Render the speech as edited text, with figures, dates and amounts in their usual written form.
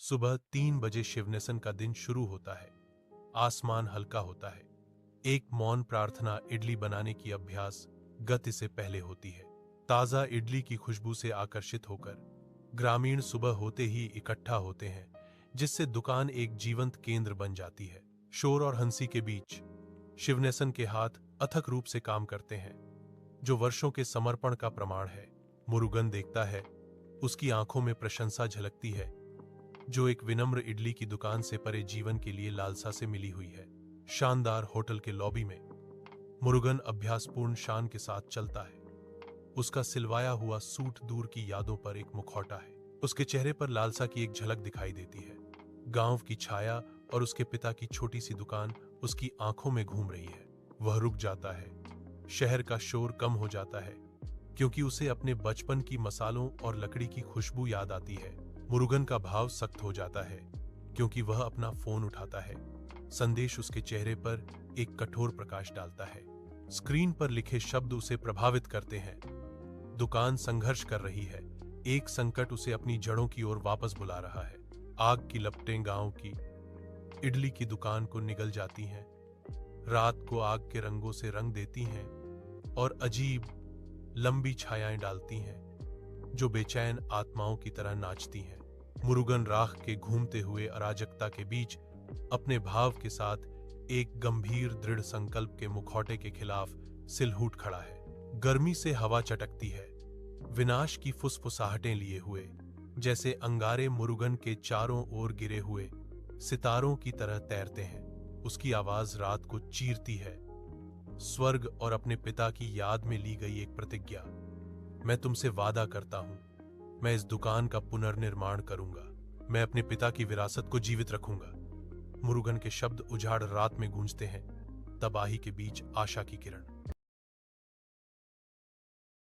सुबह 3 बजे शिवनेसन का दिन शुरू होता है। आसमान हल्का होता है। एक मौन प्रार्थना इडली बनाने की अभ्यास गति से पहले होती है। ताजा इडली की खुशबू से आकर्षित होकर ग्रामीण सुबह होते ही इकट्ठा होते हैं, जिससे दुकान एक जीवंत केंद्र बन जाती है। शोर और हंसी के बीच शिवनेसन के हाथ अथक रूप से काम करते हैं, जो वर्षों के समर्पण का प्रमाण है। मुरुगन देखता है, उसकी आंखों में प्रशंसा झलकती है, जो एक विनम्र इडली की दुकान से परे जीवन के लिए लालसा से मिली हुई है। शानदार होटल के लॉबी में मुरुगन अभ्यासपूर्ण शान के साथ चलता है। उसका सिलवाया हुआ सूट दूर की यादों पर एक मुखौटा है। उसके चेहरे पर लालसा की एक झलक दिखाई देती है। गांव की छाया और उसके पिता की छोटी सी दुकान उसकी आंखों में घूम रही है। वह रुक जाता है। शहर का शोर कम हो जाता है, क्योंकि उसे अपने बचपन की मसालों और लकड़ी की खुशबू याद आती है। मुरुगन का भाव सख्त हो जाता है, क्योंकि वह अपना फोन उठाता है। संदेश उसके चेहरे पर एक कठोर प्रकाश डालता है। स्क्रीन पर लिखे शब्द उसे प्रभावित करते हैं। दुकान संघर्ष कर रही है। एक संकट उसे अपनी जड़ों की ओर वापस बुला रहा है। आग की लपटें गांव की इडली की दुकान को निगल जाती हैं, रात को आग के रंगों से रंग देती हैं और अजीब लंबी छायाएं डालती हैं, जो बेचैन आत्माओं की तरह नाचती हैं। मुरुगन राख के घूमते हुए अराजकता के बीच अपने भाव के साथ एक गंभीर दृढ़ संकल्प के मुखौटे के खिलाफ सिलहूट खड़ा है। गर्मी से हवा चटकती है, विनाश की फुसफुसाहटें लिए हुए, जैसे अंगारे मुरुगन के चारों ओर गिरे हुए सितारों की तरह तैरते हैं। उसकी आवाज रात को चीरती है। स्वर्ग और अपने पिता की याद में ली गई एक प्रतिज्ञा। मैं तुमसे वादा करता हूं, मैं इस दुकान का पुनर्निर्माण करूंगा। मैं अपने पिता की विरासत को जीवित रखूंगा। मुरुगन के शब्द उजाड़ रात में गूंजते हैं। तबाही के बीच आशा की किरण।